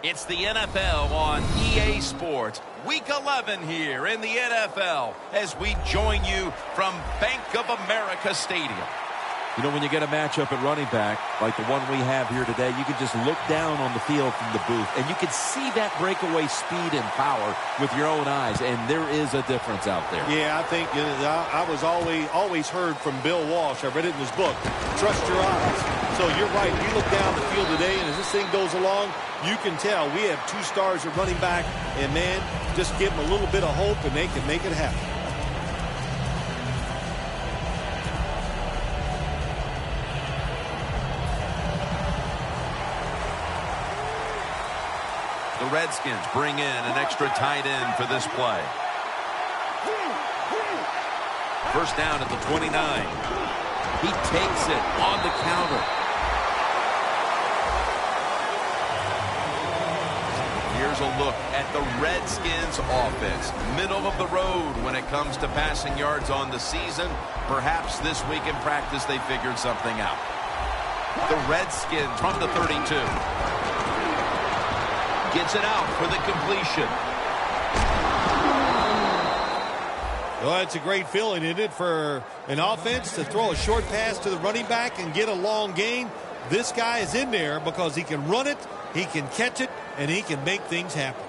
It's the NFL on EA Sports. Week 11 here in the NFL as we join you from Bank of America Stadium. You know, when you get a matchup at running back, like the one we have here today, you can just look down on the field from the booth, and you can see that breakaway speed and power with your own eyes, and there is a difference out there. Yeah, I think I was always heard from Bill Walsh. I read it in his book, trust your eyes. So you're right. You look down the field today, and as this thing goes along, you can tell we have 2 stars at running back, and, man, just give them a little bit of hope, and they can make it happen. The Redskins bring in an extra tight end for this play. First down at the 29. He takes it on the counter. Here's a look at the Redskins offense. Middle of the road when it comes to passing yards on the season. Perhaps this week in practice they figured something out. The Redskins from the 32. Gets it out for the completion. Well, it's a great feeling, isn't it, for an offense to throw a short pass to the running back and get a long gain. This guy is in there because he can run it, he can catch it, and he can make things happen.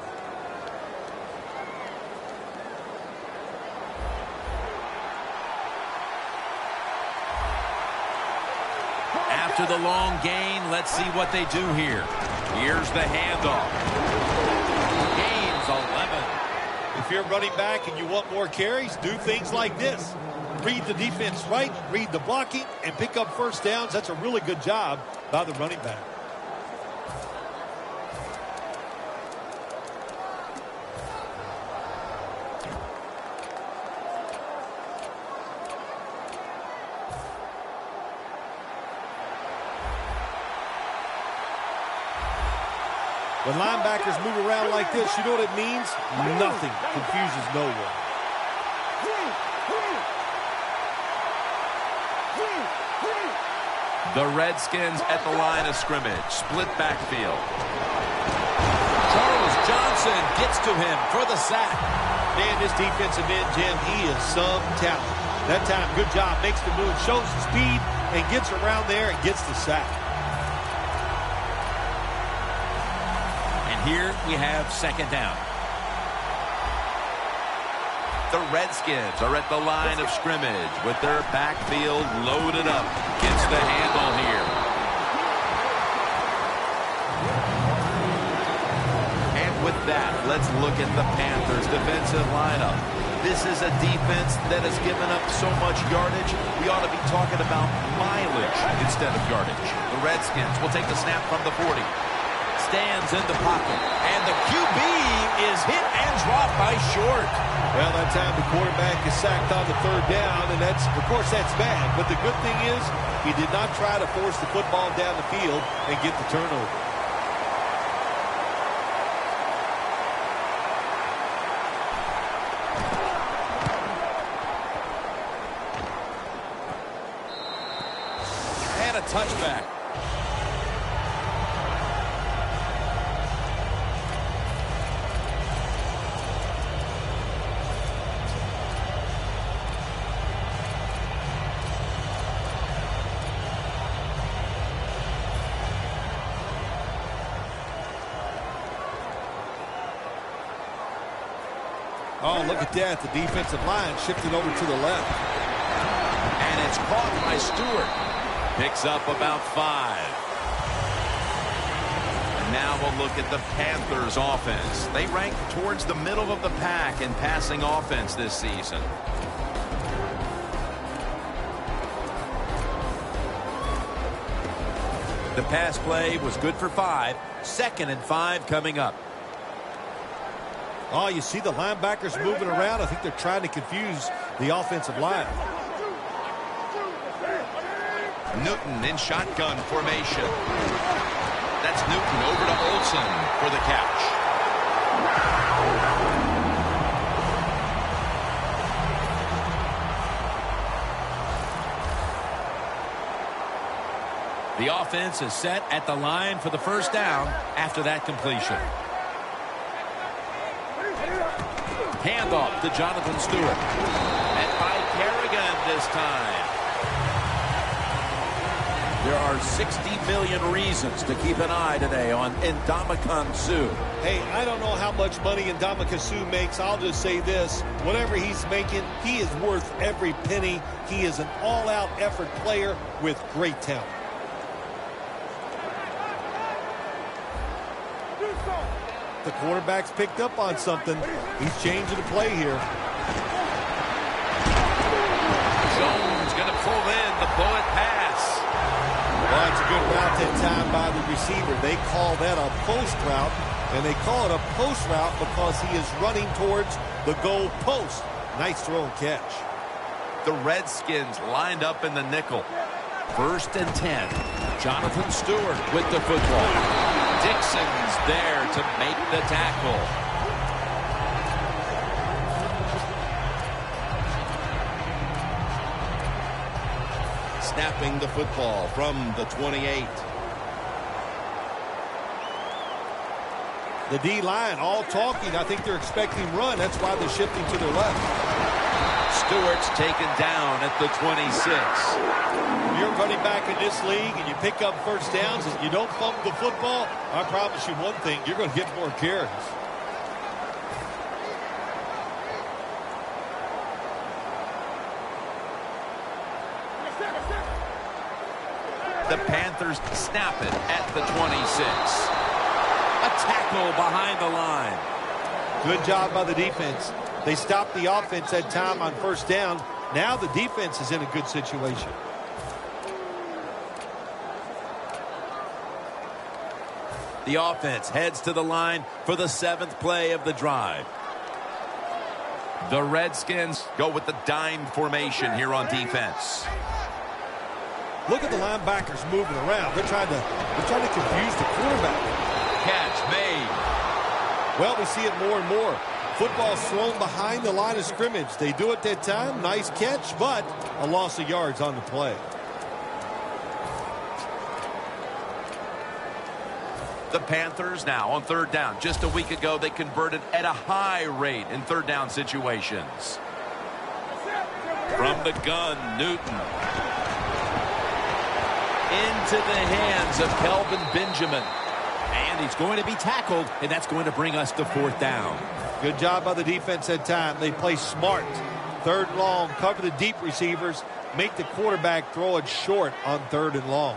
After the long gain, let's see what they do here. Here's the handoff. Gains 11. If you're running back and you want more carries, do things like this. Read the defense right, read the blocking, and pick up first downs. That's a really good job by the running back. When linebackers move around like this, you know what it means? Nothing confuses no one. The Redskins at the line of scrimmage. Split backfield. Charles Johnson gets to him for the sack. Man, this defensive end, Jim, he is some talent. That time, good job. Makes the move, shows the speed, and gets around there and gets the sack. Here we have second down. The Redskins are at the line of scrimmage with their backfield loaded up. Gets the handle here. And with that, let's look at the Panthers' defensive lineup. This is a defense that has given up so much yardage, we ought to be talking about mileage instead of yardage. The Redskins will take the snap from the 40. Stands in the pocket, and the QB is hit and dropped by Short. Well, that time the quarterback is sacked on the 3rd down, and that's, of course, that's bad. But the good thing is he did not try to force the football down the field and get the turnover. And a touchback. Oh, look at that. The defensive line shifted over to the left. And it's caught by Stewart. Picks up about 5. And now we'll look at the Panthers offense. They rank towards the middle of the pack in passing offense this season. The pass play was good for 5. 2nd and 5 coming up. Oh, you see the linebackers moving around. I think they're trying to confuse the offensive line. Newton in shotgun formation. That's Newton over to Olsen for the catch. The The offense is set at the line for the first down after that completion. Handoff to Jonathan Stewart. And by Kerrigan this time. There are 60 million reasons to keep an eye today on Ndamukong Suh. Hey, I don't know how much money Ndamukong Suh makes. I'll just say this. Whatever he's making, he is worth every penny. He is an all-out effort player with great talent. The quarterback's picked up on something. He's changing the play here. Jones going to pull in the bullet pass. Well, it's a good route that time by the receiver. They call that a post route, and they call it a post route because he is running towards the goal post. Nice throw and catch. The Redskins lined up in the nickel. 1st and 10. Jonathan Stewart with the football. Dixon's there to make the tackle. Snapping the football from the 28. The D-line all talking. I think they're expecting run. That's why they're shifting to their left. Stewart's taken down at the 26. You're running back in this league and you pick up first downs and you don't bump the football. I promise you one thing, you're going to get more carries. The Panthers snap it at the 26. A tackle behind the line. Good job by the defense. They stopped the offense that time on first down. Now the defense is in a good situation. The offense heads to the line for the 7th play of the drive. The Redskins go with the dime formation here on defense. Look at the linebackers moving around. They're trying to confuse the quarterback. Catch made. Well, we see it more and more. Football's thrown behind the line of scrimmage. They do it that time. Nice catch, but a loss of yards on the play. The Panthers now on 3rd down. Just a week ago, they converted at a high rate in 3rd down situations. From the gun, Newton. Into the hands of Kelvin Benjamin. And he's going to be tackled, and that's going to bring us to 4th down. Good job by the defense that time. They play smart. 3rd and long, cover the deep receivers, make the quarterback throw it short on 3rd and long.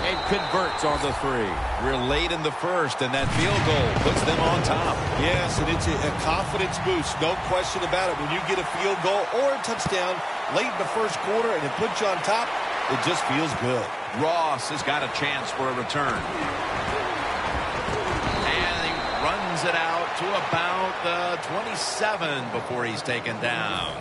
And converts on the 3. We're late in the 1st, and that field goal puts them on top. Yes, and it's a confidence boost, no question about it. When you get a field goal or a touchdown late in the 1st quarter and it puts you on top, it just feels good. Ross has got a chance for a return. And he runs it out to about the 27 before he's taken down.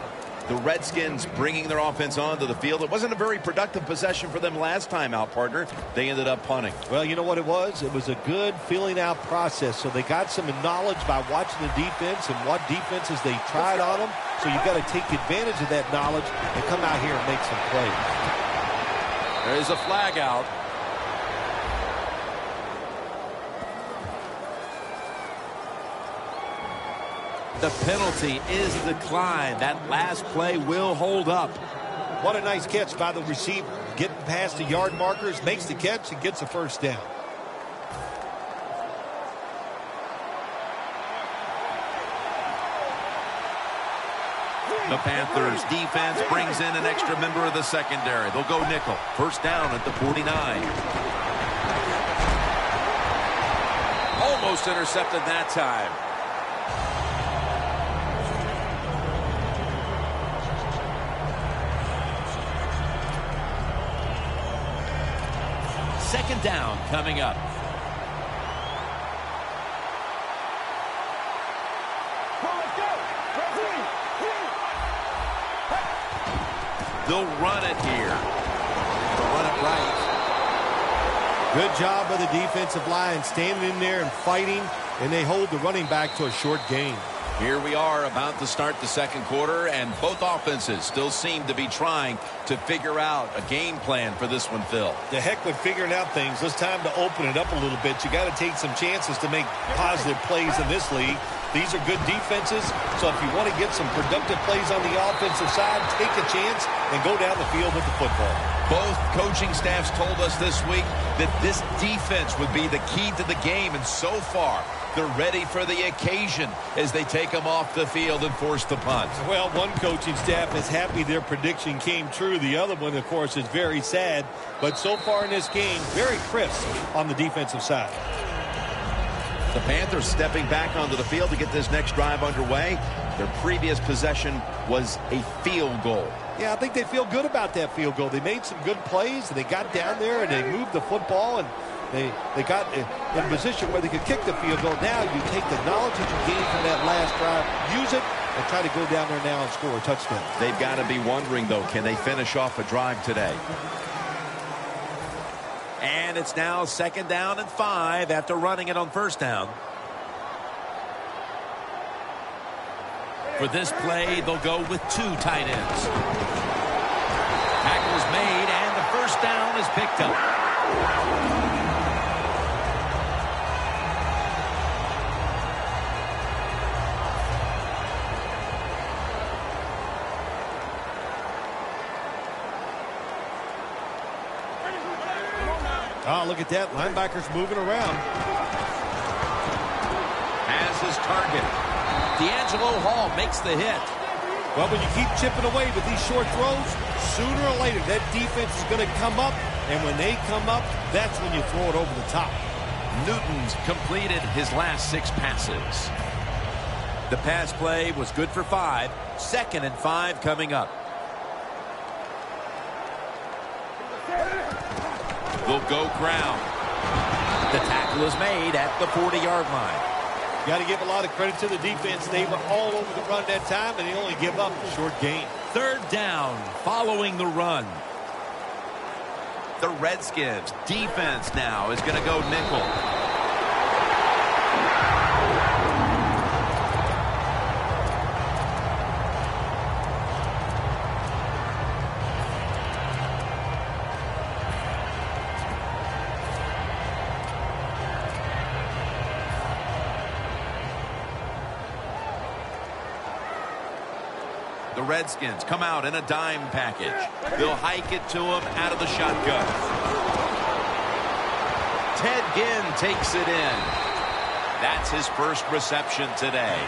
The Redskins bringing their offense onto the field. It wasn't a very productive possession for them last time out, partner. They ended up punting. Well, you know what it was? It was a good filling out process. So they got some knowledge by watching the defense and what defenses they tried on them. So you've got to take advantage of that knowledge and come out here and make some plays. There's a flag out. The penalty is declined. That last play will hold up. What a nice catch by the receiver. Getting past the yard markers, makes the catch, and gets a first down. The Panthers defense brings in an extra member of the secondary. They'll go nickel. 1st down at the 49. Almost intercepted that time. Second down coming up. They'll run it here. They'll run it right. Good job by the defensive line standing in there and fighting, and they hold the running back to a short gain. Here we are about to start the second quarter, and both offenses still seem to be trying to figure out a game plan for this one, Phil. The heck with figuring out things. It's time to open it up a little bit. You got to take some chances to make positive plays in this league. These are good defenses, so if you want to get some productive plays on the offensive side, take a chance and go down the field with the football. Both coaching staffs told us this week that this defense would be the key to the game, and so far they're ready for the occasion as they take them off the field and force the punt. Well, one coaching staff is happy their prediction came true. The other one, of course, is very sad. But so far in this game, very crisp on the defensive side. The Panthers stepping back onto the field to get this next drive underway. Their previous possession was a field goal. Yeah, I think they feel good about that field goal. They made some good plays, and they got down there, and they moved the football, and they got in a position where they could kick the field goal. Now you take the knowledge that you gained from that last drive, use it, and try to go down there now and score a touchdown. They've got to be wondering, though, can they finish off a drive today? And it's now 2nd down and 5 after running it on 1st down. For this play, they'll go with 2 tight ends. Tackle's made, and the 1st down is picked up. Oh, look at that. Linebacker's moving around. Has his target. D'Angelo Hall makes the hit. Well, when you keep chipping away with these short throws, sooner or later that defense is going to come up, and when they come up, that's when you throw it over the top. Newton's completed his last 6 passes. The pass play was good for 5. 2nd and 5 coming up. They'll go ground. The tackle is made at the 40-yard line. Got to give a lot of credit to the defense. They were all over the run that time, and they only give up a short gain. 3rd down following the run. The Redskins defense now is going to go nickel. The Redskins come out in a dime package. They'll hike it to him out of the shotgun. Ted Ginn takes it in. That's his first reception today.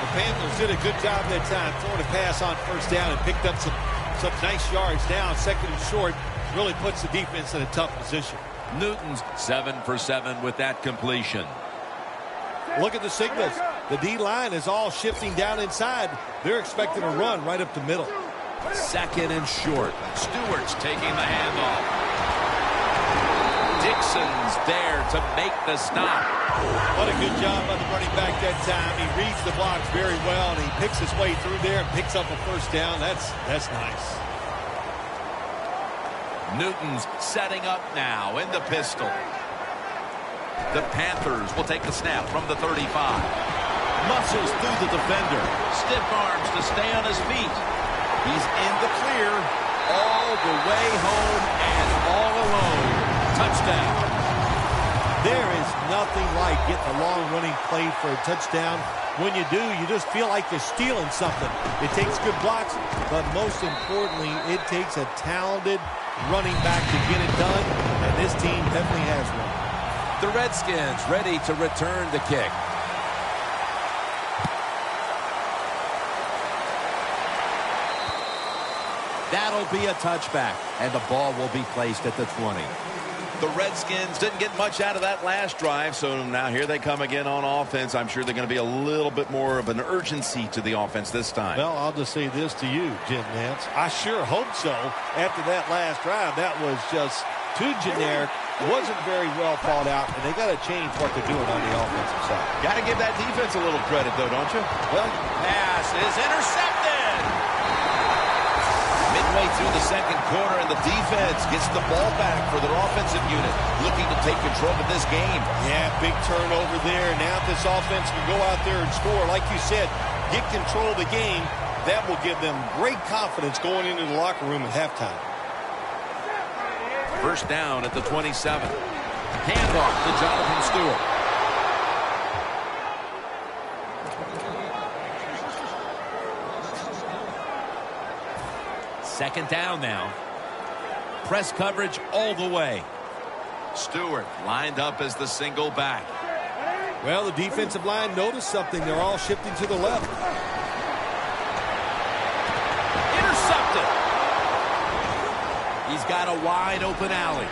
The Panthers did a good job that time throwing a pass on 1st down and picked up some nice yards. Now 2nd and short really puts the defense in a tough position. Newton's 7 for 7 with that completion. Look at the signals. The D-line is all shifting down inside. They're expecting a run right up the middle. 2nd and short. Stewart's taking the handoff. Dixon's there to make the stop. What a good job by the running back that time. He reads the blocks very well, and he picks his way through there and picks up a 1st down. That's nice. Newton's setting up now in the pistol. The Panthers will take the snap from the 35. Muscles through the defender. Stiff arms to stay on his feet. He's in the clear all the way home and all alone. Touchdown. There is nothing like getting a long running play for a touchdown. When you do, you just feel like you're stealing something. It takes good blocks, but most importantly, it takes a talented running back to get it done, and this team definitely has one. The Redskins ready to return the kick. That'll be a touchback, and the ball will be placed at the 20. The Redskins didn't get much out of that last drive, so now here they come again on offense. I'm sure they're going to be a little bit more of an urgency to the offense this time. Well, I'll just say this to you, Jim Nance. I sure hope so. After that last drive, that was just too generic. Wasn't very well thought out, and they got to change what they're doing on the offensive side. Got to give that defense a little credit, though, don't you? Well, Pass is intercepted. Midway through the second quarter, and the defense gets the ball back for their offensive unit, looking to take control of this game. Yeah, big turnover there. Now if this offense can go out there and score, like you said, get control of the game, that will give them great confidence going into the locker room at halftime. First down at the 27. Handoff to Jonathan Stewart. Second down now. Press coverage all the way. Stewart lined up as the single back. Well, the defensive line noticed something. They're all shifting to the left. Intercepted. He's got a wide open alley.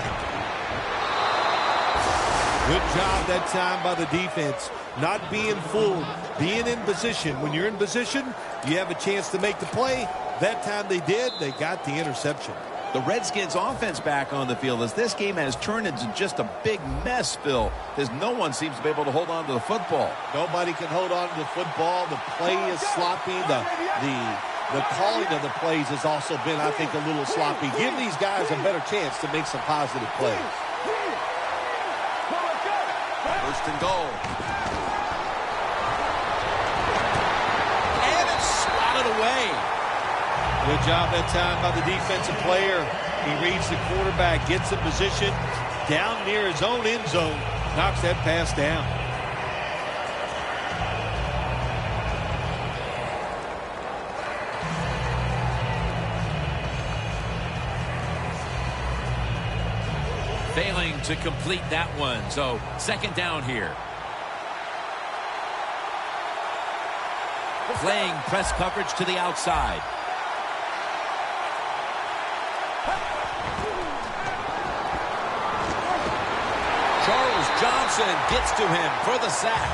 Good job that time by the defense. Not being fooled, being in position. When you're in position, you have a chance to make the play. That time they did, they got the interception. The Redskins offense back on the field as this game has turned into just a big mess, Phil, as no one seems to be able to hold on to the football. Nobody can hold on to the football. The play is sloppy. The calling of the plays has also been, I think, a little sloppy. Give these guys a better chance to make some positive plays. First and goal. And it's swatted away. Good job that time by the defensive player. He reads the quarterback, gets in position, down near his own end zone, knocks that pass down. Failing to complete that one, so second down here. Playing press coverage to the outside. Charles Johnson gets to him for the sack.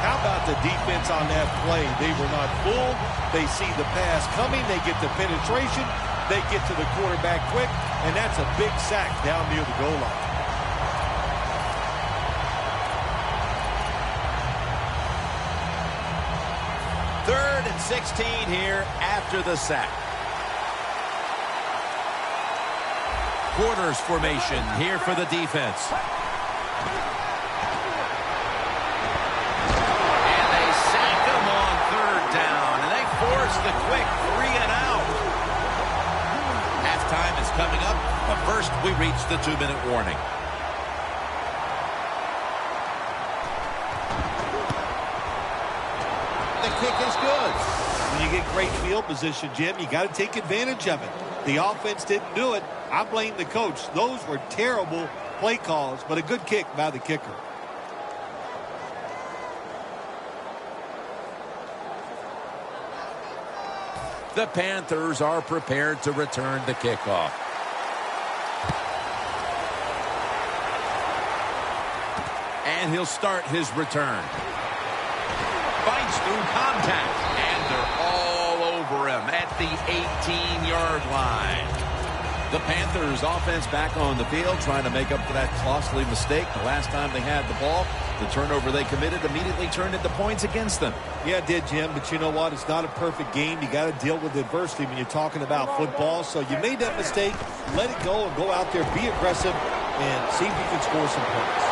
How about the defense on that play? They were not fooled. They see the pass coming. They get the penetration. They get to the quarterback quick, and that's a big sack down near the goal line. Third and 16 here after the sack. Quarters formation here for the defense. And they sack him on third down, and they force the quick 3-and-out. Halftime is coming up, but first we reach the 2-minute warning. The kick is good. When you get great field position, Jim, you got to take advantage of it. The offense didn't do it. I blame the coach. Those were terrible play calls, but a good kick by the kicker. The Panthers are prepared to return the kickoff. And he'll start his return. Fights through contact, and they're all over him at the 18-yard line. The Panthers offense back on the field trying to make up for that costly mistake. The last time they had the ball, the turnover they committed immediately turned into points against them. Yeah, it did, Jim, but you know what? It's not a perfect game. You got to deal with adversity when you're talking about football. So you made that mistake, let it go, and go out there, be aggressive, and see if you can score some points.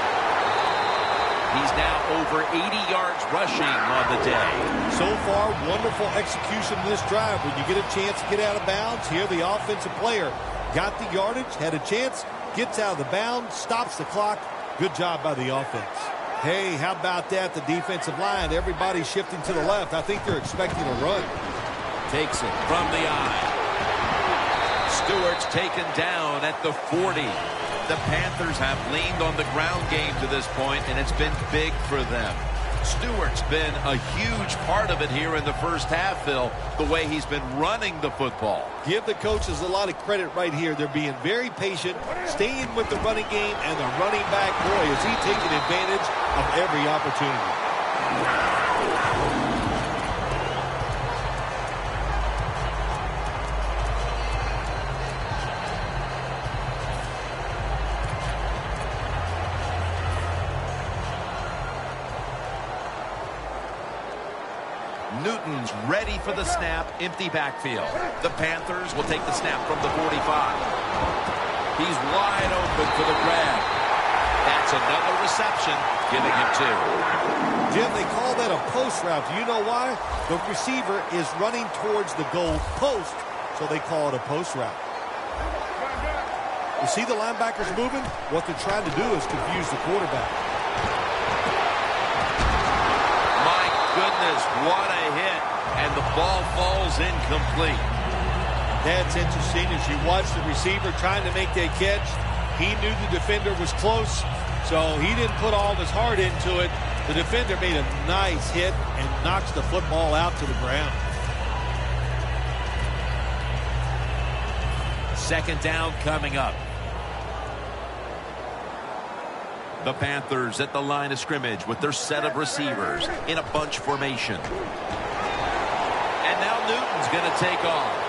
He's now over 80 yards rushing on the day. So far, wonderful execution of this drive. When you get a chance to get out of bounds, here the offensive player got the yardage, had a chance, gets out of the bounds, stops the clock. Good job by the offense. Hey, how about that? The defensive line, everybody's shifting to the left. I think they're expecting a run. Takes it from the eye. Stewart's taken down at the 40. The Panthers have leaned on the ground game to this point, and it's been big for them. Stewart's been a huge part of it here in the first half, Phil, the way he's been running the football. Give the coaches a lot of credit right here. They're being very patient, staying with the running game, and the running back, boy, is he taking advantage of every opportunity. Newton's ready for the snap, empty backfield. The Panthers will take the snap from the 45. He's wide open for the grab. That's another reception, giving him 2. Jim, they call that a post route. Do you know why? The receiver is running towards the goal post, so they call it a post route. You see the linebackers moving? What they're trying to do is confuse the quarterback. My goodness, what a hit. And the ball falls incomplete. That's interesting. As you watch the receiver trying to make that catch, he knew the defender was close, so he didn't put all of his heart into it. The defender made a nice hit and knocks the football out to the ground. Second down coming up. The Panthers at the line of scrimmage with their set of receivers in a bunch formation. And now Newton's going to take off.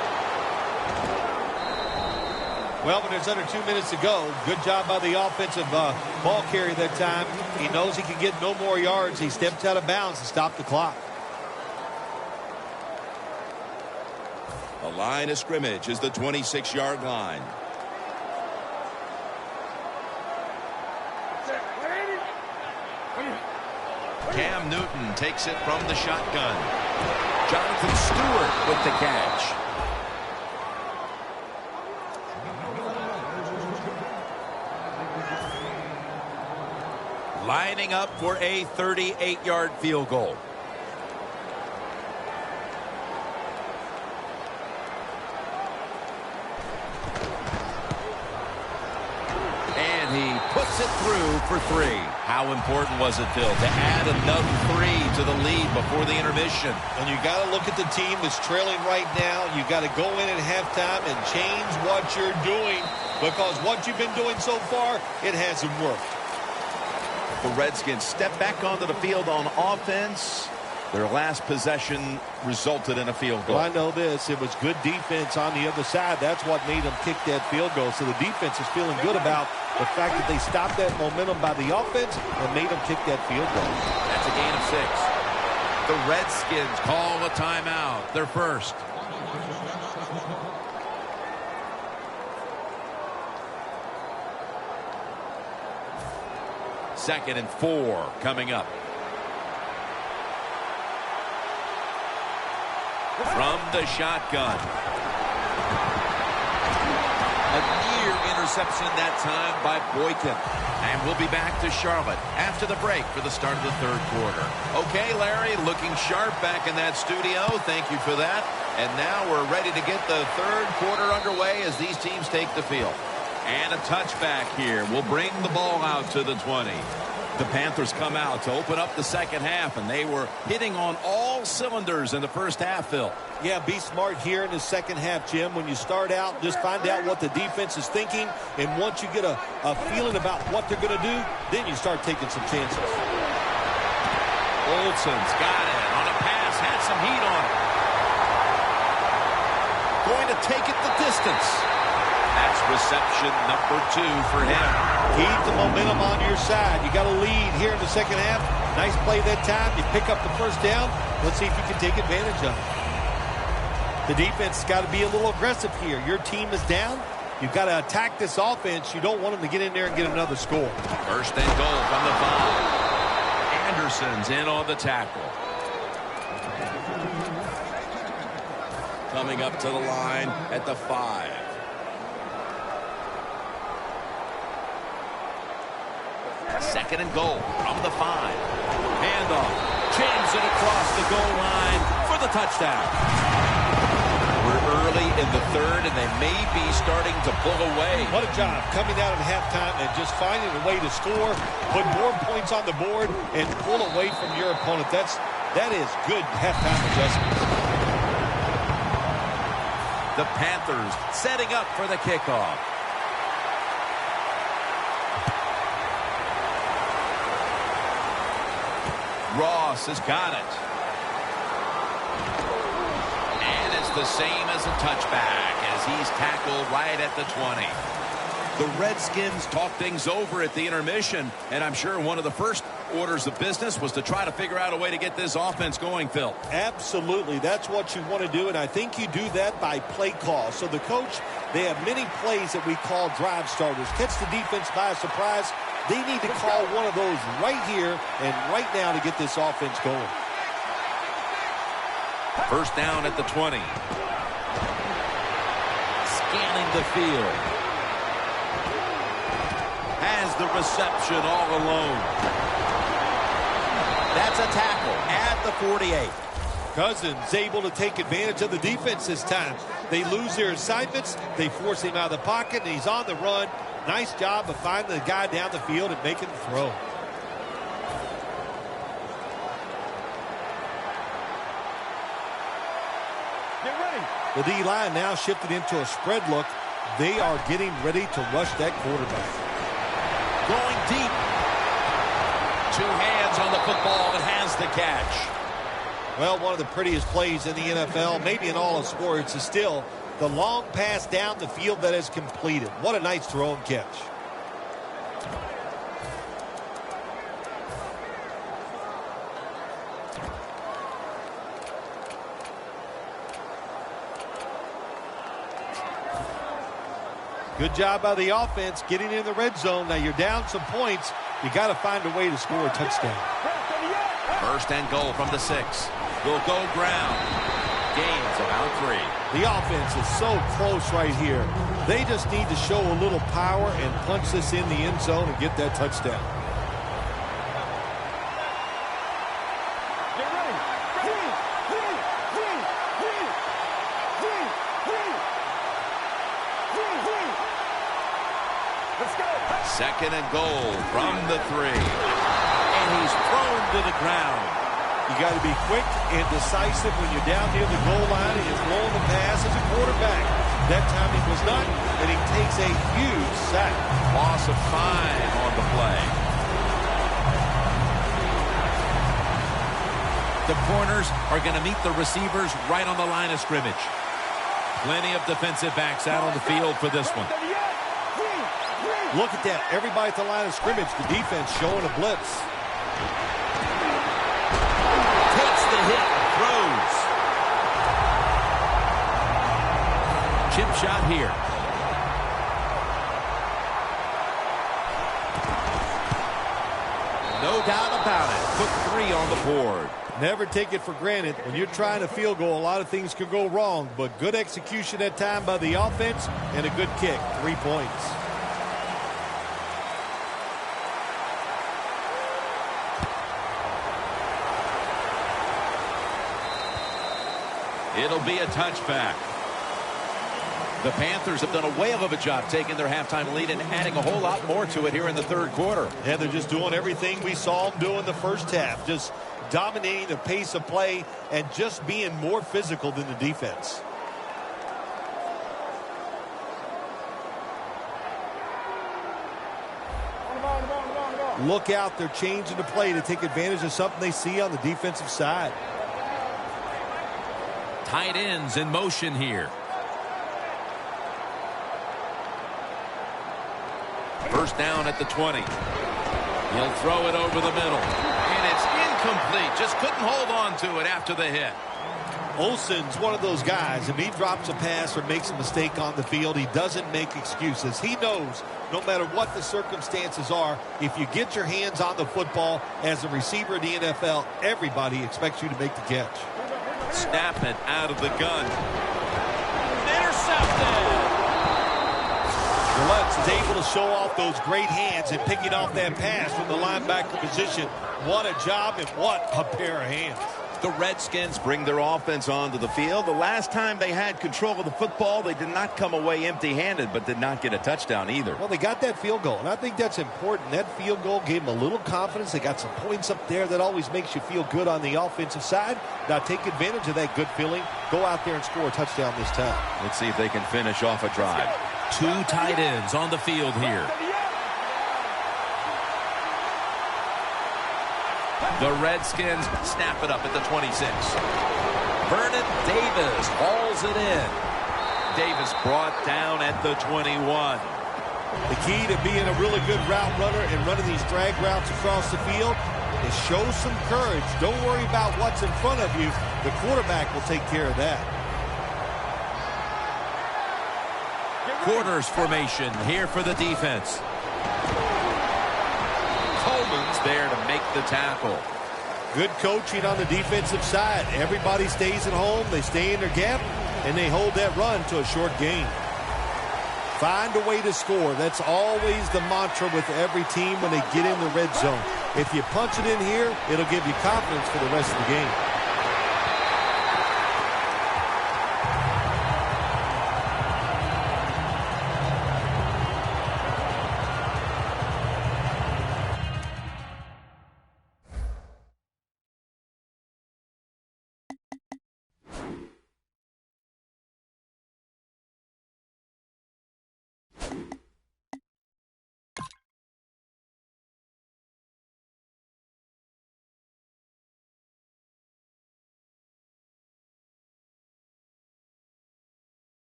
Well, when there's under 2 minutes to go, good job by the offensive ball carrier that time. He knows he can get no more yards. He steps out of bounds to stop the clock. The line of scrimmage is the 26-yard line. Cam Newton takes it from the shotgun. Jonathan Stewart with the catch. Lining up for a 38-yard field goal. And he puts it through for 3. How important was it, Phil, to add another 3 to the lead before the intermission? And you got to look at the team that's trailing right now. You got to go in at halftime and change what you're doing, because what you've been doing so far, it hasn't worked. The Redskins step back onto the field on offense. Their last possession resulted in a field goal. Well, I know this. It was good defense on the other side. That's what made them kick that field goal. So the defense is feeling good about the fact that they stopped that momentum by the offense and made them kick that field goal. That's a gain of 6. The Redskins call a timeout. Their first. Second and 4 coming up. From the shotgun. A near interception that time by Boykin. And we'll be back to Charlotte after the break for the start of the third quarter. Okay, Larry, looking sharp back in that studio. Thank you for that. And now we're ready to get the third quarter underway as these teams take the field. And a touchback here will bring the ball out to the 20. The Panthers come out to open up the second half, and they were hitting on all cylinders in the first half, Phil. Yeah, be smart here in the second half, Jim. When you start out, just find out what the defense is thinking, and once you get a feeling about what they're going to do, then you start taking some chances. Olsen's got it on a pass, had some heat on it. Going to take it the distance. That's reception number 2 for him. Keep the momentum on your side. You got a lead here in the second half. Nice play that time. You pick up the first down. Let's see if you can take advantage of it. The defense has got to be a little aggressive here. Your team is down. You've got to attack this offense. You don't want them to get in there and get another score. First and goal from the 5. Anderson's in on the tackle. Coming up to the line at the 5. Second and goal from the 5. Handoff. Jams it across the goal line for the touchdown. We're early in the third, and they may be starting to pull away. What a job coming out at halftime and just finding a way to score, put more points on the board, and pull away from your opponent. That is good halftime adjustment. The Panthers setting up for the kickoff. Ross has got it. And it's the same as a touchback as he's tackled right at the 20. The Redskins talk things over at the intermission, and I'm sure one of the first orders of business was to try to figure out a way to get this offense going, Phil. Absolutely. That's what you want to do, and I think you do that by play call. So the coach, they have many plays that we call drive starters. Catch the defense by surprise. They need to call one of those right here and right now to get this offense going. First down at the 20. Scanning the field. Has the reception all alone. That's a tackle at the 48. Cousins able to take advantage of the defense this time. They lose their assignments. They force him out of the pocket, and he's on the run. Nice job of finding the guy down the field and making the throw. Get ready. The D-line now shifted into a spread look. They are getting ready to rush that quarterback. Going deep. 2 hands on the football and has the catch. Well, one of the prettiest plays in the NFL, maybe in all of sports, is still the long pass down the field that is completed. What a nice throw and catch. Good job by the offense getting in the red zone. Now you're down some points. You got to find a way to score a touchdown. First and goal from the 6. Will go ground. Gains about 3. The offense is so close right here. They just need to show a little power and punch this in the end zone and get that touchdown. Get ready. Let's go. Second and goal from the 3. And he's thrown to the ground. You got to be quick and decisive when you're down near the goal line and you're throwing the pass as a quarterback. That time he was not, and he takes a huge sack. Loss of 5 on the play. The corners are going to meet the receivers right on the line of scrimmage. Plenty of defensive backs out on the field for this one. Look at that. Everybody at the line of scrimmage. The defense showing a blitz. Takes the hit. Throws. Chip shot here. No doubt about it. Put 3 on the board. Never take it for granted. When you're trying a field goal, a lot of things could go wrong. But good execution that time by the offense and a good kick. 3 points. It'll be a touchback. The Panthers have done a whale of a job taking their halftime lead and adding a whole lot more to it here in the third quarter. Yeah, they're just doing everything we saw them do in the first half. Just dominating the pace of play and just being more physical than the defense. Look out, they're changing the play to take advantage of something they see on the defensive side. Tight ends in motion here. First down at the 20. He'll throw it over the middle. And it's incomplete. Just couldn't hold on to it after the hit. Olsen's one of those guys. If he drops a pass or makes a mistake on the field, he doesn't make excuses. He knows no matter what the circumstances are, if you get your hands on the football as a receiver in the NFL, everybody expects you to make the catch. Snap it out of the gun. Intercepted. Gillette is able to show off those great hands and picking off that pass from the linebacker position. What a job and what a pair of hands. The Redskins bring their offense onto the field. The last time they had control of the football, they did not come away empty-handed, but did not get a touchdown either. Well, they got that field goal, and I think that's important. That field goal gave them a little confidence. They got some points up there. That always makes you feel good on the offensive side. Now take advantage of that good feeling. Go out there and score a touchdown this time. Let's see if they can finish off a drive. 2 tight ends on the field here. The Redskins snap it up at the 26. Vernon Davis hauls it in. Davis brought down at the 21. The key to being a really good route runner and running these drag routes across the field, is show some courage. Don't worry about what's in front of you. The quarterback will take care of that. Quarters formation here for the defense. Coleman's there to make the tackle. Good coaching on the defensive side. Everybody stays at home. They stay in their gap, and they hold that run to a short gain. Find a way to score. That's always the mantra with every team when they get in the red zone. If you punch it in here, it'll give you confidence for the rest of the game.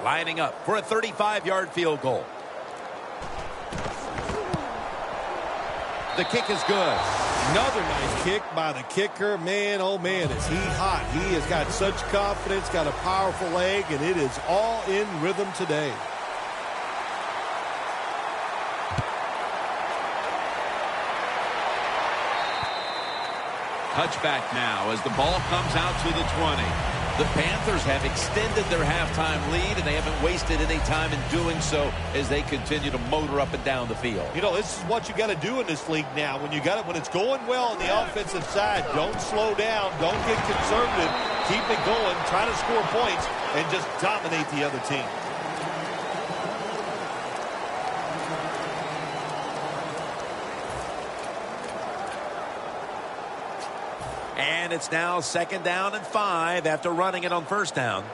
Lining up for a 35-yard field goal. The kick is good. Another nice kick by the kicker. Man, oh man, is he hot. He has got such confidence, got a powerful leg, and it is all in rhythm today. Touchback now as the ball comes out to the 20. The Panthers have extended their halftime lead, and they haven't wasted any time in doing so as they continue to motor up and down the field. You know, this is what you got to do in this league now. When it's going well on the offensive side, don't slow down, don't get conservative, keep it going, try to score points, and just dominate the other team. And it's now 2nd down and 5 after running it on 1st down.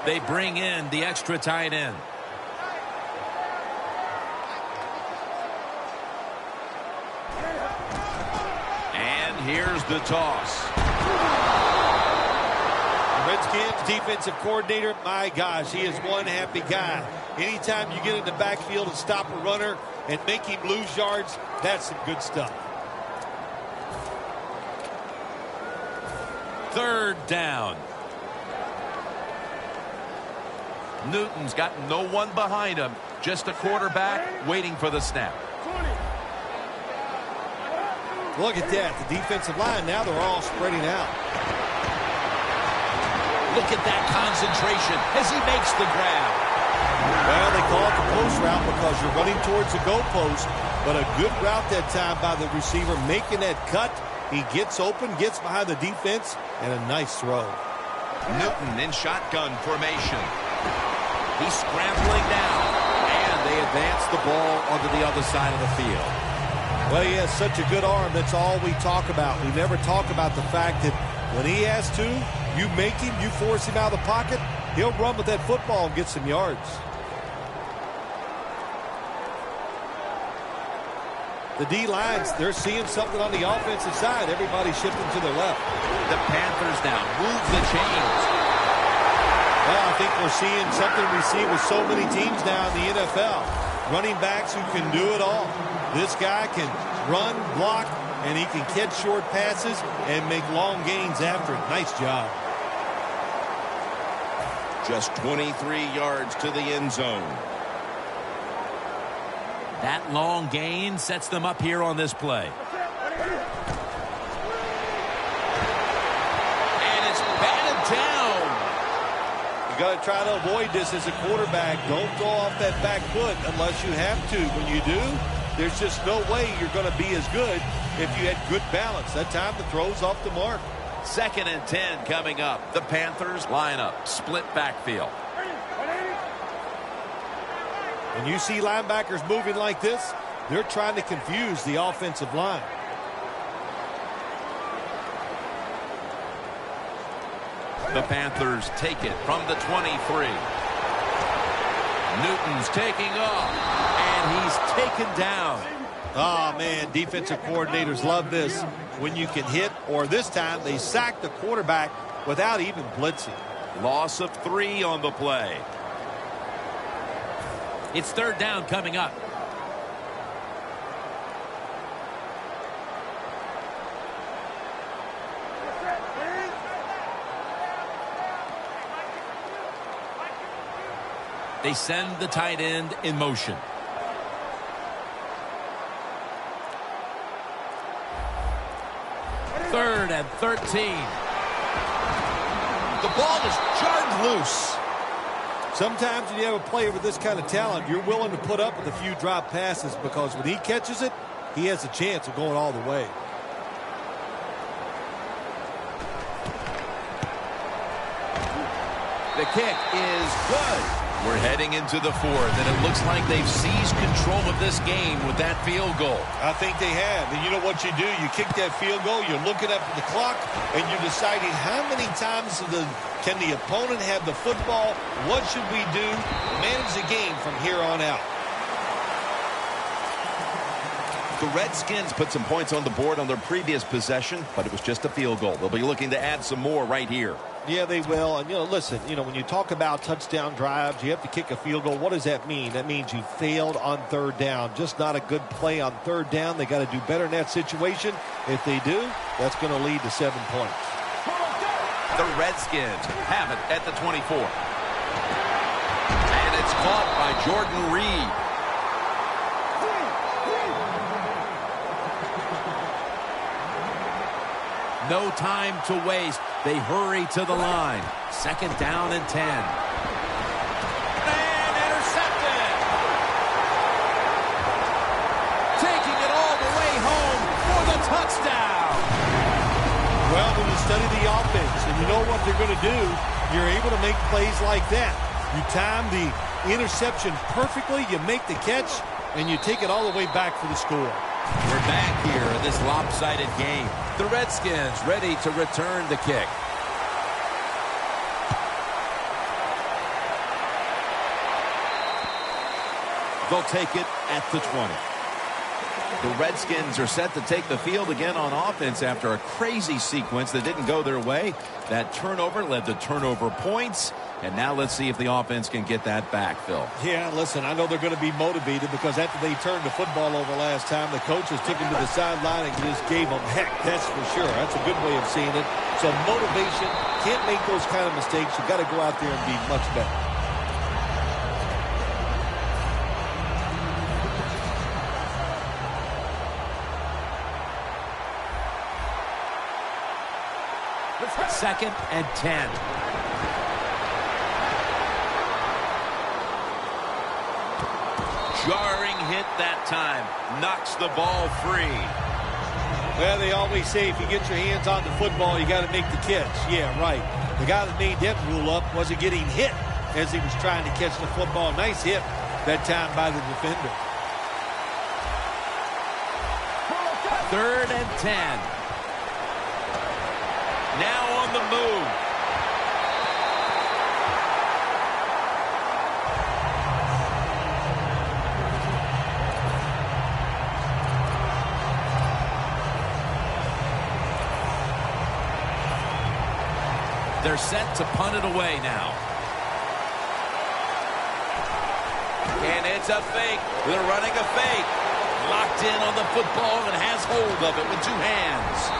They bring in the extra tight end. And here's the toss. Redskins defensive coordinator, my gosh, he is one happy guy. Anytime you get in the backfield and stop a runner and make him lose yards, that's some good stuff. 3rd down. Newton's got no one behind him. Just a quarterback waiting for the snap. Look at that. The defensive line, now they're all spreading out. Look at that concentration as he makes the grab. Well, they call it the post route because you're running towards the goal post, but a good route that time by the receiver making that cut. He gets open, gets behind the defense, and a nice throw. Newton in shotgun formation. He's scrambling now, and they advance the ball onto the other side of the field. Well, he has such a good arm. That's all we talk about. We never talk about the fact that when he has to, you make him, you force him out of the pocket, he'll run with that football and get some yards. The D-lines, they're seeing something on the offensive side. Everybody's shifting to their left. The Panthers now move the chains. Well, I think we're seeing something we see with so many teams now in the NFL. Running backs who can do it all. This guy can run, block, and he can catch short passes and make long gains after it. Nice job. Just 23 yards to the end zone. That long gain sets them up here on this play. And it's batted down. You got to try to avoid this as a quarterback. Don't go off that back foot unless you have to. When you do, there's just no way you're going to be as good if you had good balance. That time the throw's off the mark. 2nd and 10 coming up. The Panthers line up. Split backfield. When you see linebackers moving like this, they're trying to confuse the offensive line. The Panthers take it from the 23. Newton's taking off, and he's taken down. Oh, man, defensive coordinators love this. When you can hit, or this time they sack the quarterback without even blitzing. Loss of 3 on the play. It's 3rd down coming up. They send the tight end in motion. Third and 13. The ball is jarred loose. Sometimes when you have a player with this kind of talent, you're willing to put up with a few drop passes because when he catches it, he has a chance of going all the way. The kick is good. We're heading into the 4th, and it looks like they've seized control of this game with that field goal. I think they have. And you know what you do? You kick that field goal, you're looking up at the clock, and you're deciding how many times can the opponent have the football? What should we do to manage the game from here on out? The Redskins put some points on the board on their previous possession, but it was just a field goal. They'll be looking to add some more right here. Yeah, they will. And, listen, when you talk about touchdown drives, you have to kick a field goal. What does that mean? That means you failed on third down. Just not a good play on third down. They got to do better in that situation. If they do, that's going to lead to 7 points. The Redskins have it at the 24. And it's caught by Jordan Reed. No time to waste. They hurry to the line. 2nd down and 10. And intercepted. Taking it all the way home for the touchdown. Well, when you study the offense and you know what they're going to do, you're able to make plays like that. You time the interception perfectly, you make the catch, and you take it all the way back for the score. We're back here in this lopsided game. The Redskins ready to return the kick. They'll take it at the 20. The Redskins are set to take the field again on offense after a crazy sequence that didn't go their way. That turnover led to turnover points. And now let's see if the offense can get that back, Phil. Yeah, listen, I know they're going to be motivated because after they turned the football over last time, the coaches took him to the sideline and just gave them heck, that's for sure. That's a good way of seeing it. So motivation, can't make those kind of mistakes. You've got to go out there and be much better. Second and 10. Jarring hit that time. Knocks the ball free. Well, they always say if you get your hands on the football, you got to make the catch. Yeah, right. The guy that made that rule up wasn't getting hit as he was trying to catch the football. Nice hit that time by the defender. 3rd and 10. Now on the move. They're set to punt it away now. And it's a fake. They're running a fake. Locked in on the football and has hold of it with 2 hands.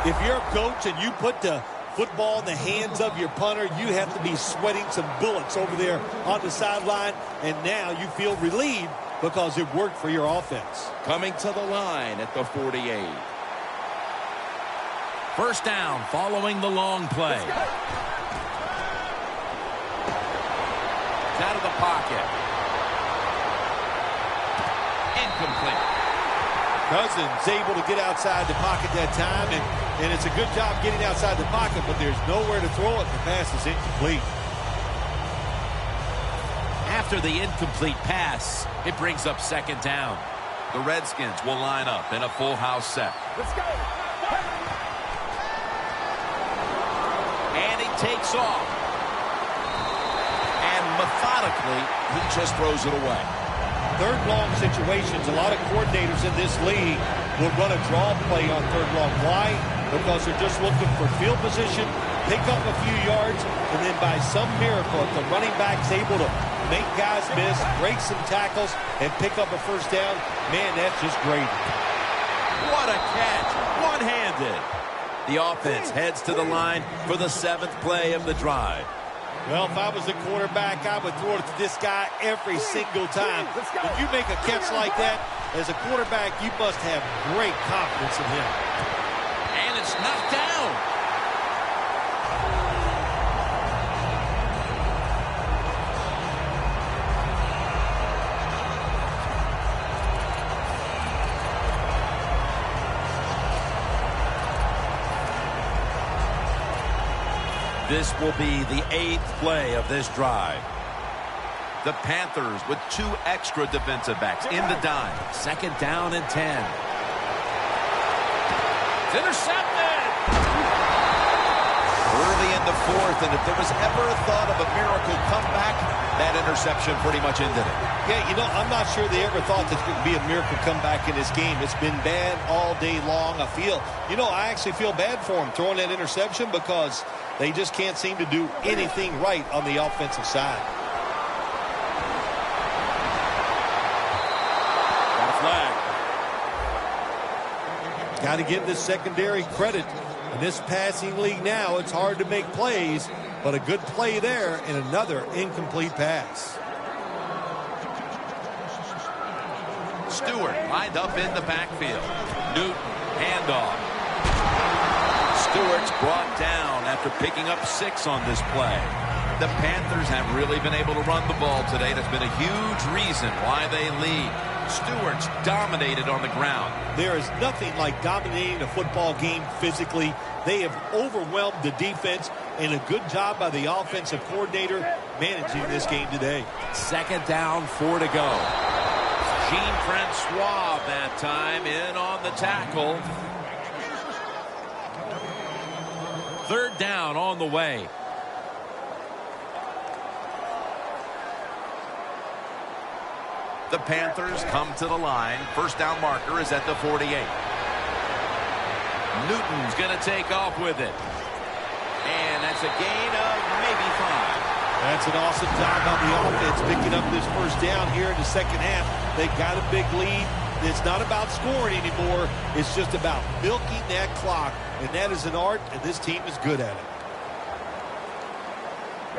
If you're a coach and you put the football in the hands of your punter, you have to be sweating some bullets over there on the sideline. And now you feel relieved because it worked for your offense. Coming to the line at the 48. 1st down following the long play. Out of the pocket. Incomplete. Cousins able to get outside the pocket that time, and it's a good job getting outside the pocket, but there's nowhere to throw it. The pass is incomplete. After the incomplete pass, it brings up 2nd down. The Redskins will line up in a full house set. Let's go. And he takes off. And methodically, he just throws it away. Third long situations, a lot of coordinators in this league will run a draw play on third long. Why? Because they're just looking for field position, pick up a few yards, and then by some miracle, if the running back's able to make guys miss, break some tackles, and pick up a 1st down, man, that's just great. What a catch. One-handed. The offense heads to the line for the 7th play of the drive. Well, if I was the quarterback, I would throw it to this guy every single time. When you make a catch like that, as a quarterback, you must have great confidence in him. And it's knocked down. This will be the 8th play of this drive. The Panthers with 2 extra defensive backs in the dime. 2nd down and 10. It's intercepted. Early in the 4th, and if there was ever a thought of a miracle comeback, That interception pretty much ended it. Yeah, you know, I'm not sure they ever thought this could be a miracle comeback in this game. It's been bad all day long. I actually feel bad for them throwing that interception because they just can't seem to do anything right on the offensive side. Got a flag. Got to give this secondary credit. In this passing league now, it's hard to make plays, but a good play there and another incomplete pass. Stewart lined up in the backfield. Newton, handoff. Stewart's brought down after picking up 6 on this play. The Panthers have really been able to run the ball today. That's been a huge reason why they lead. Stewart's dominated on the ground. There is nothing like dominating a football game physically. They have overwhelmed the defense, and a good job by the offensive coordinator managing this game today. 2nd down, 4 to go. Jean-Francois that time in on the tackle. 3rd down on the way. The Panthers come to the line. 1st down marker is at the 48. Newton's going to take off with it. And that's a gain of maybe 5. That's an awesome job by the offense picking up this 1st down here in the 2nd half. They got a big lead. It's not about scoring anymore. It's just about milking that clock. And that is an art, and this team is good at it.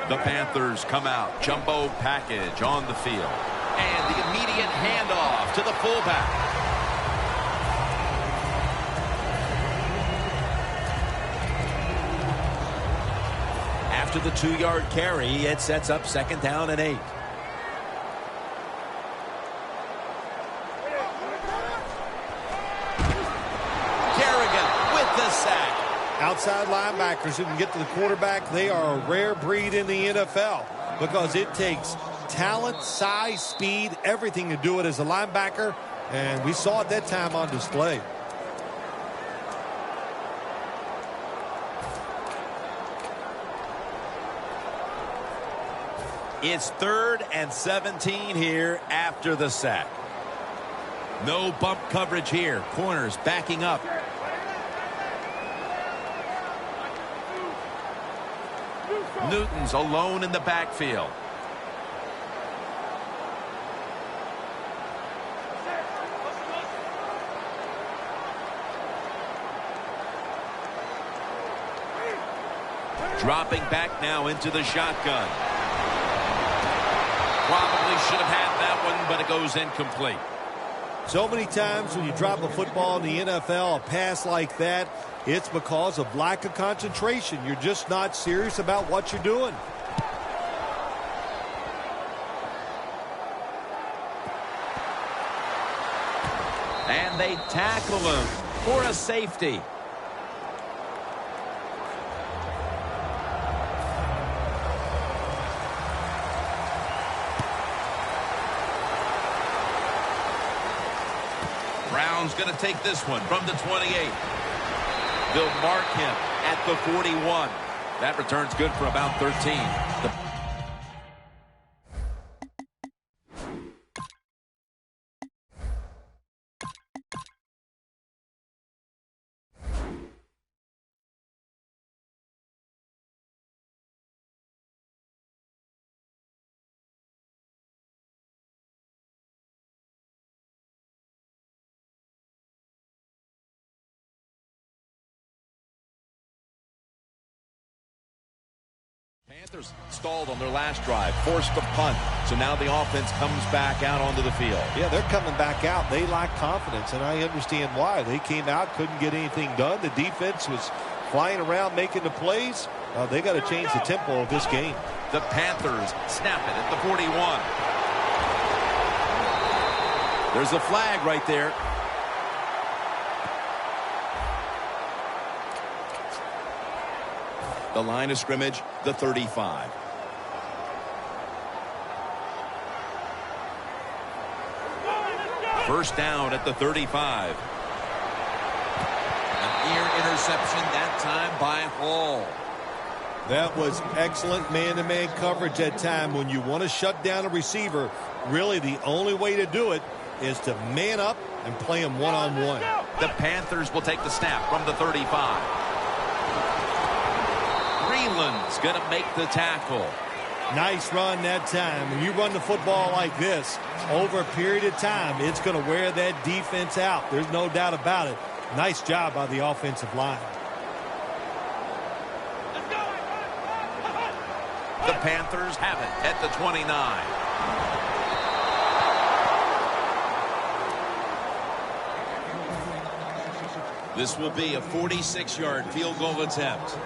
The Panthers come out. Jumbo package on the field. And the immediate handoff to the fullback. After the 2-yard carry, it sets up 2nd down and 8. Kerrigan with the sack. Outside linebackers who can get to the quarterback, they are a rare breed in the NFL because it takes talent, size, speed, everything to do it as a linebacker, and we saw it that time on display. It's 3rd and 17 here after the sack. No bump coverage here. Corners backing up. Newton's alone in the backfield. Dropping back now into the shotgun. Probably should have had that one, but it goes incomplete. So many times when you drop a football in the NFL, a pass like that, it's because of lack of concentration. You're just not serious about what you're doing. And they tackle him for a safety. Brown's going to take this one from the 28. They'll mark him at the 41. That return's good for about 13. Panthers stalled on their last drive, forced a punt. So now the offense comes back out onto the field. Yeah, they're coming back out. They lack confidence, and I understand why. They came out, couldn't get anything done. The defense was flying around making the plays. They got to change the tempo of this game. The Panthers snap it at the 41. There's a flag right there. The line of scrimmage, the 35. First down at the 35. An ear interception that time by Hall. That was excellent man-to-man coverage that time. When you want to shut down a receiver, really the only way to do it is to man up and play him one-on-one. The Panthers will take the snap from the 35. Greenland's going to make the tackle. Nice run that time. When you run the football like this, over a period of time, it's going to wear that defense out. There's no doubt about it. Nice job by the offensive line. The Panthers have it at the 29. This will be a 46-yard field goal attempt.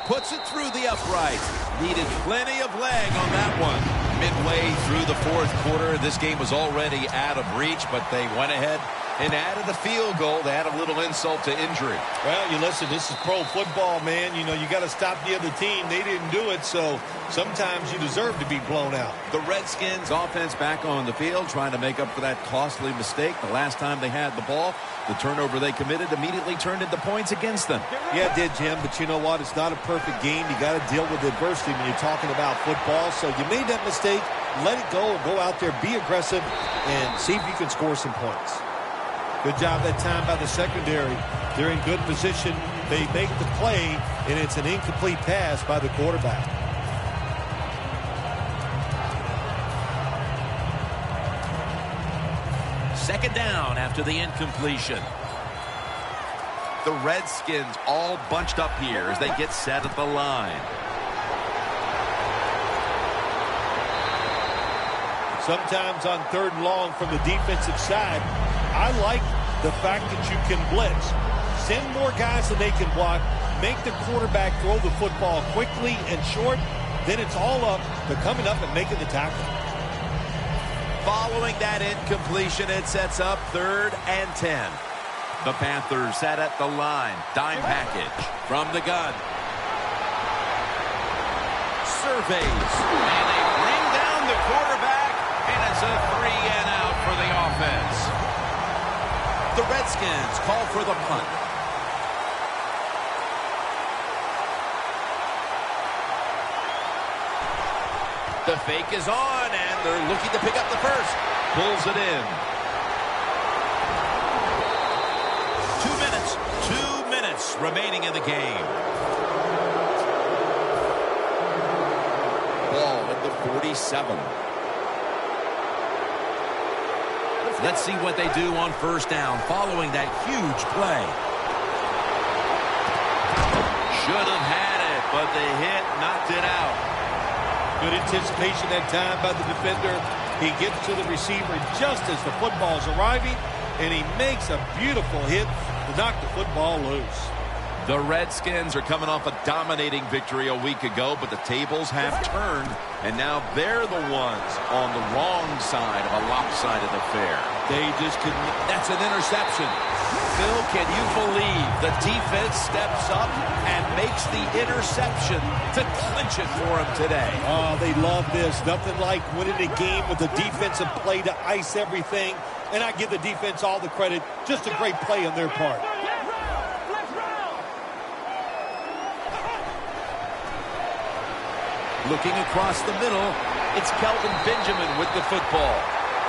Puts it through the upright. Needed plenty of leg on that one. Midway through the fourth quarter, this game was already out of reach, but they went ahead and added a field goal to add a little insult to injury. Well, you listen, this is pro football, man. You know, you got to stop the other team. They didn't do it, so sometimes you deserve to be blown out. The Redskins offense back on the field trying to make up for that costly mistake. The last time they had the ball, the turnover they committed immediately turned into points against them. Yeah, it did, Jim, but you know what? It's not a perfect game. You got to deal with adversity when you're talking about football. So you made that mistake. Let it go. Go out there, be aggressive, and see if you can score some points. Good job that time by the secondary. They're in good position. They make the play, and it's an incomplete pass by the quarterback. Second down after the incompletion. The Redskins all bunched up here as they get set at the line. Sometimes on third and long from the defensive side, I like the fact that you can blitz. Send more guys than they can block. Make the quarterback throw the football quickly and short. Then it's all up to coming up and making the tackle. Following that incompletion, it sets up 3rd and 10. The Panthers set at the line. Dime package from the gun. Surveys. And they bring down the quarterback. And it's a 3-and-out for the offense. The Redskins call for the punt. The fake is on, and they're looking to pick up the first. Pulls it in. 2 minutes remaining in the game. Ball at the 47. Let's see what they do on first down following that huge play. Should have had it, but the hit knocked it out. Good anticipation that time by the defender. He gets to the receiver just as the football's arriving, and he makes a beautiful hit to knock the football loose. The Redskins are coming off a dominating victory a week ago, but the tables have turned, and now they're the ones on the wrong side of a lopsided affair. They just couldn't. That's an interception. Phil, can you believe the defense steps up and makes the interception to clinch it for him today? Oh, they love this. Nothing like winning a game with a defensive play to ice everything, and I give the defense all the credit. Just a great play on their part. Looking across the middle, it's Kelvin Benjamin with the football.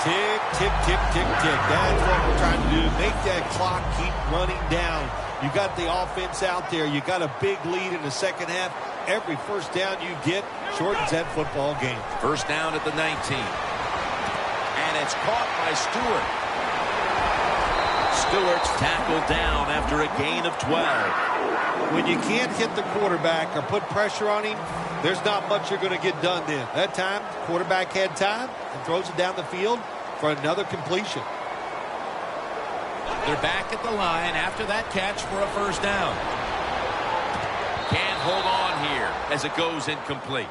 Tick, tick, tick, tick, tick. That's what we're trying to do. Make that clock keep running down. You got the offense out there. You got a big lead in the second half. Every first down you get shortens that football game. First down at the 19. And it's caught by Stewart. Stewart's tackled down after a gain of 12. When you can't hit the quarterback or put pressure on him, there's not much you're going to get done then. That time, the quarterback had time and throws it down the field for another completion. They're back at the line after that catch for a first down. Can't hold on here as it goes incomplete.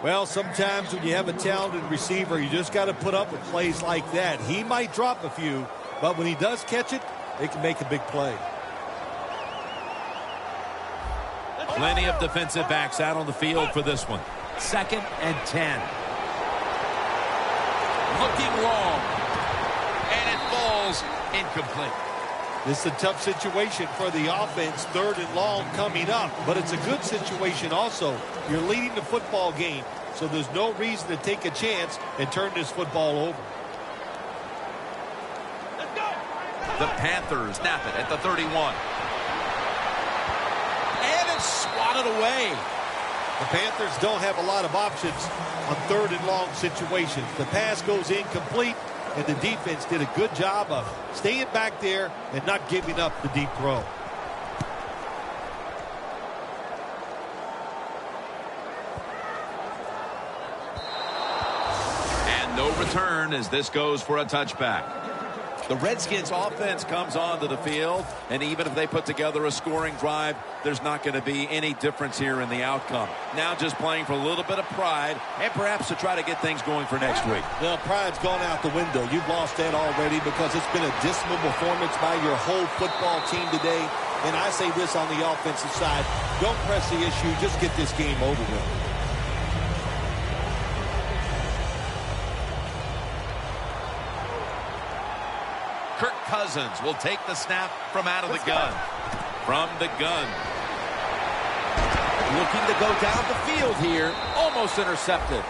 Well, sometimes when you have a talented receiver, you just got to put up with plays like that. He might drop a few, but when he does catch it, they can make a big play. Plenty of defensive backs out on the field for this one. 2nd and 10. Looking long. And it falls incomplete. This is a tough situation for the offense, 3rd and long coming up. But it's a good situation also. You're leading the football game, so there's no reason to take a chance and turn this football over. Let's go. The Panthers snap it at the 31. And it's swatted away. The Panthers don't have a lot of options on 3rd and long situations. The pass goes incomplete, and the defense did a good job of staying back there and not giving up the deep throw. And no return as this goes for a touchback. The Redskins offense comes onto the field, and even if they put together a scoring drive, there's not going to be any difference here in the outcome. Now just playing for a little bit of pride and perhaps to try to get things going for next week. Well, pride's gone out the window. You've lost that already because it's been a dismal performance by your whole football team today. And I say this on the offensive side, don't press the issue, just get this game over with. Kirk Cousins will take the snap from out of the gun. From the gun. Looking to go down the field here. Almost intercepted.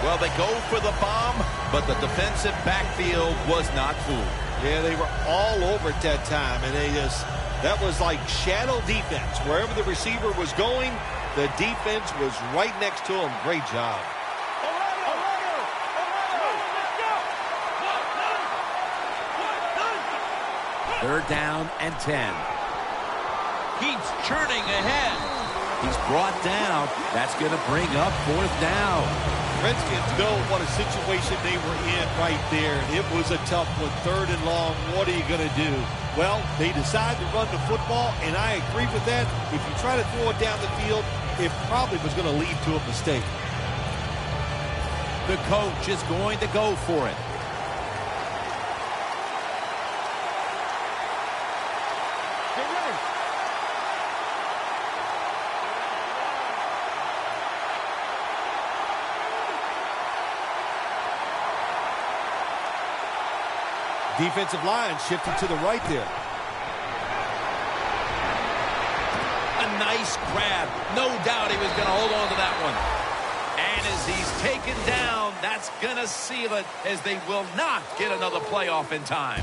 Well, they go for the bomb, but the defensive backfield was not fooled. Yeah, they were all over at that time, and that was like shadow defense. Wherever the receiver was going, the defense was right next to him. Great job. 3rd down and 10. Keeps churning ahead. He's brought down. That's going to bring up 4th down. Redskins know what a situation they were in right there. It was a tough one, 3rd and long. What are you going to do? Well, they decide to run the football, and I agree with that. If you try to throw it down the field, it probably was going to lead to a mistake. The coach is going to go for it. Defensive line shifting to the right there. A nice grab. No doubt he was going to hold on to that one. And as he's taken down, that's going to seal it as they will not get another playoff in time.